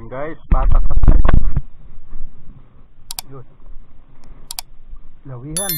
Guys, patak yun, lawihan.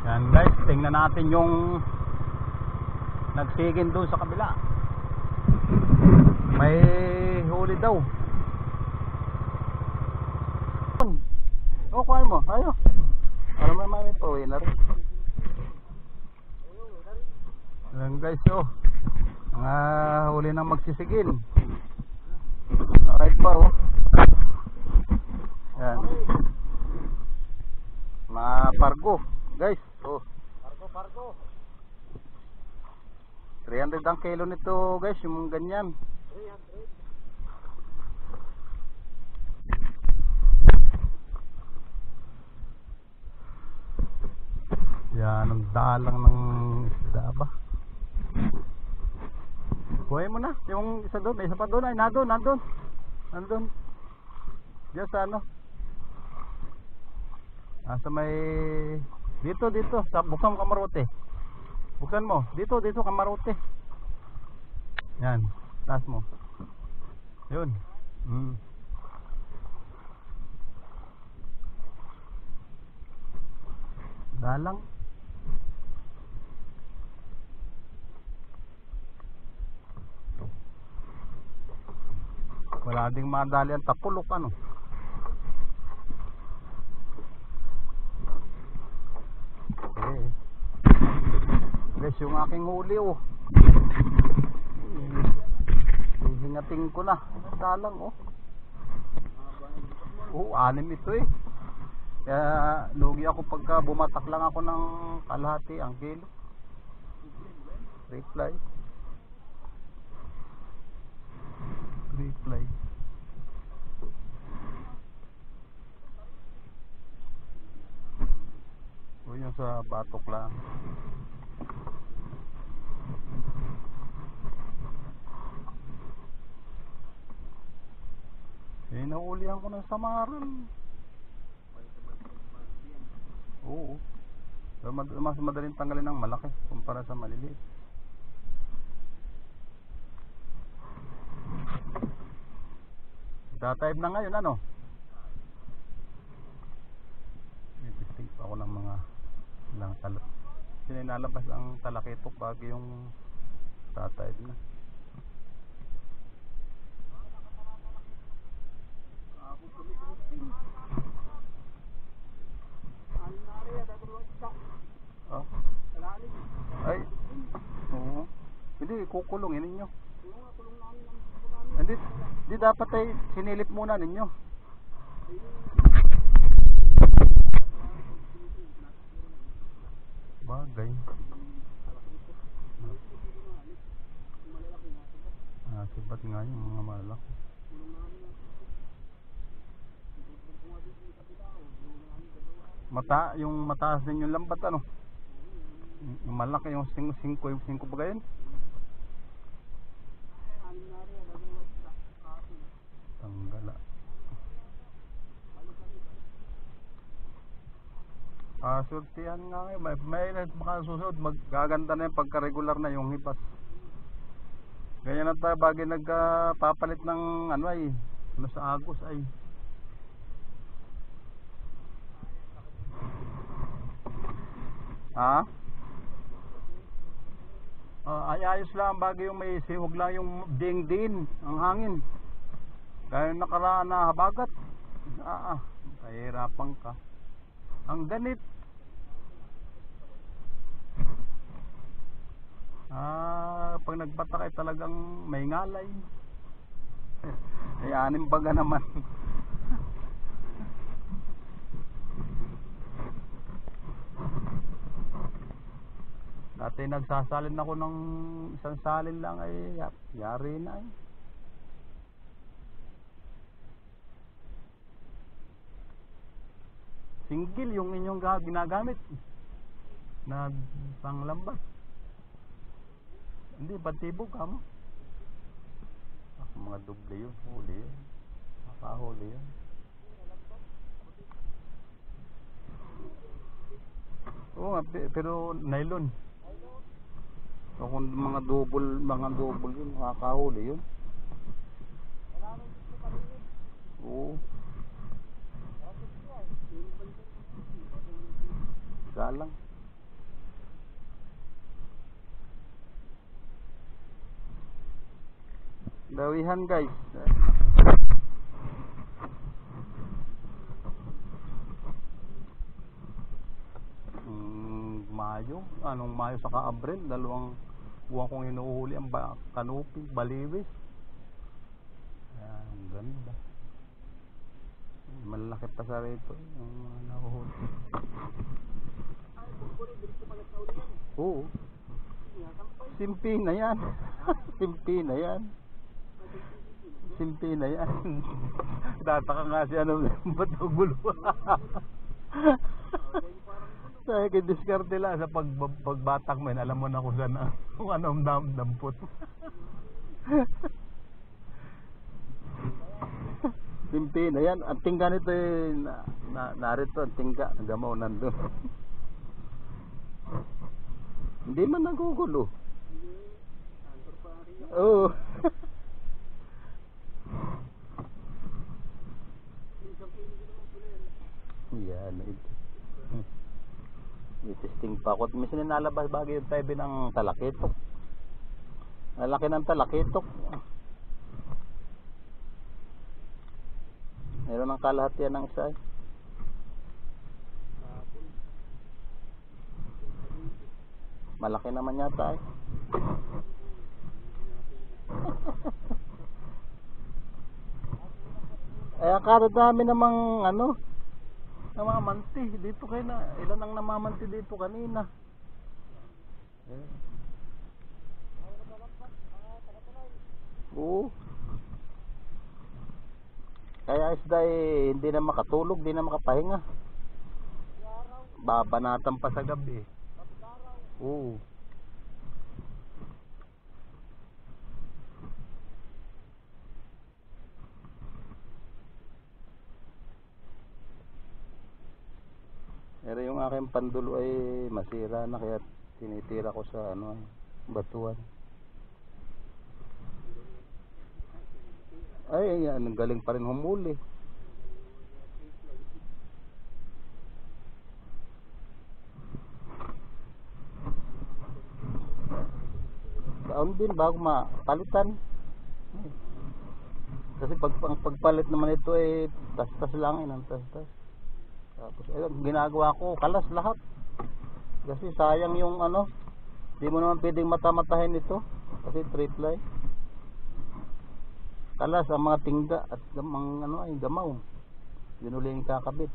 Yan guys, tingnan natin yung nagsigin doon sa kabila. May huli daw. O, kuhain mo, ayo. Para may pauwi na rin. Yan guys, oh, mga huli ng magsisigin. Alright pa, oh. Yan, mga pargo guys, oh. Pargo 300 ang kilo nito guys, yung ganyan 300. Yan ang dalang ng isda ba. Kuhay mo na yung isa doon, may isa pa doon, ay nandun diyan sa ano, sa may dito sa buksan kamarote. Buksan mo. Dito kamarote. Yan, taas mo. Yun. Dalang. Wala ding madali ang tapulok ano. Guys, yung aking huli oh. Hingating ko na. Dalang oh. Oh, 6 ito eh. Kaya lugi ako pagka bumatak lang ako ng kalahati ang kilo. Reply. O yun sa batok lang. Nauulihan ko ng samaran. Oo. Mas madaling tanggalin ng malaki kumpara sa maliliit. Magta-time na ngayon, ano? Nag-testing pa ako ng mga ilang talak. Sininalabas ang talakitok bago yung ta-time na. Oh. Ay. Oo. Hindi, kukulungin ninyo. Hindi dapat ay sinilip muna ninyo. Bagay. Sibat nga yung mga malaki. Yung mataas din yung lambat, ano? Yung malaki yung 5 ba gayon? Tanggala. Surtihan nga ngayon. May baka susunod. Magaganda na yung pagka-regular na yung hipas. Ganyan na tayo bagay nagpapalit ng ano ay. Ano sa Agos ay. Ha? Ay ayos lang bagay yung may huwag lang yung ding-din ang hangin. Kaya nakaraan na habagat. Kahirapan ka. Ang ganit. Pag nagpatakay talagang may ngalay. Ay anim baga naman. Dati nagsasalin ako ng isang salin lang ay yari na ay. Single yung inyong ginagamit na panglambat. Hindi, batibog ka mo. Mga doble yun, huli yun. Makahuli yun. Oo, pero nylon. So, kung mga double yun, makakahuli yun. Oo. Galang. Dawihan guys. Mayo, anong Mayo saka Abril, dalawang buwan kong hinuhuli ang kanupi, baliwis. Ang ganda. Malaki pa sa rito yung mga nahuhuli. Oo. Simpi na yan. Simpi na yan. Simpi na yan. Tataka nga si ano, ba't gulo? Kaya kidiskarte lang sa pagbatak mo, alam mo na kung saan kung anong dampot. Simpi na yan. Ang tingga nito narito, ang tingga, gamaw nandun. Hindi man nagugulo. Oo. Yan ito. Testing pa ako. Minsan nalabas bagay yung tayo ng talakitok. Malaki ng talakitok. Meron ng kalahatian ng isa. Malaki naman yata eh. Ay karadami namang ano, namamanti dito kayo na. Ilan ang namamanti dito kanina. Oo. Kaya isda hindi na makatulog, hindi na makapahinga. Babanatan pa sa gabi. Oo. Pero yung aking pandulo ay masira na kaya tinitira ko sa ano, batuan. Ay, yan, ang galing pa rin humuli. Taon din bago mapalitan. Kasi ang pagpalit naman ito ay tas-tas lang, ang tas-tas. Tapos ginagawa ko kalas lahat. Kasi sayang yung ano, di mo naman pwedeng mata-matahin ito kasi 3-ply. Kalas ang mga tingga at mga ano ay gamaw. Yun uli yung kakabit.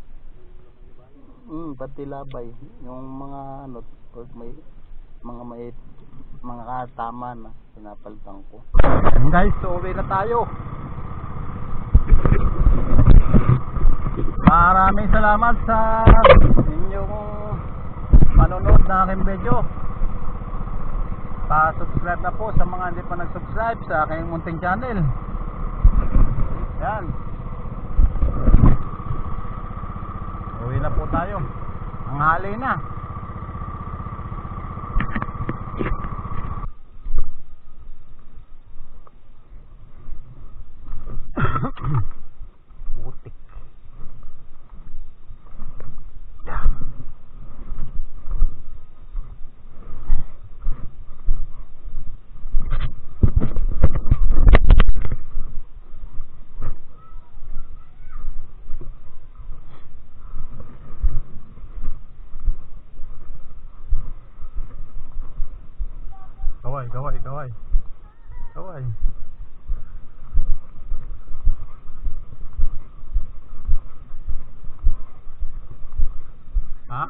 Pati labay. Yung mga ano, pag may mga katama na pinapalitan ko. Guys, so uwi na tayo. Maraming salamat sa inyong manonood na aking video. Pa-subscribe na po sa mga hindi pa nag-subscribe sa aking munting channel. Yan. Uwi na po tayo. Ang hali na. Putik. Kaway. Ha?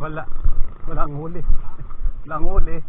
Walang huli.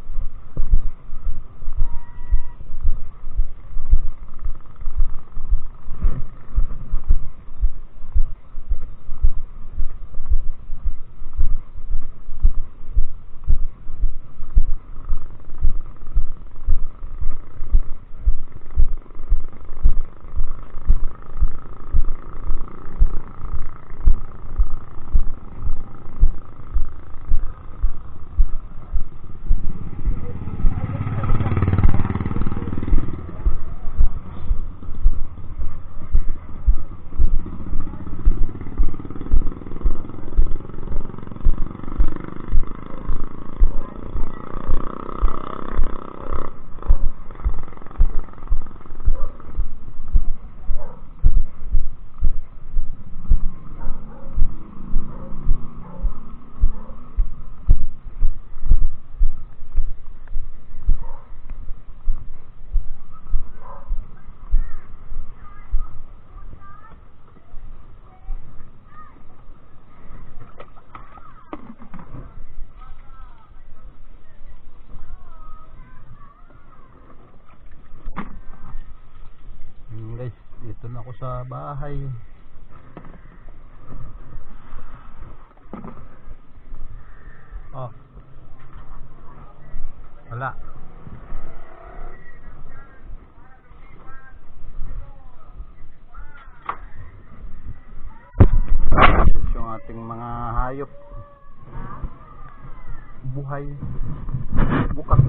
sa bahay. Oh. Wala. Yung ating mga hayop. Buhay. Bukas.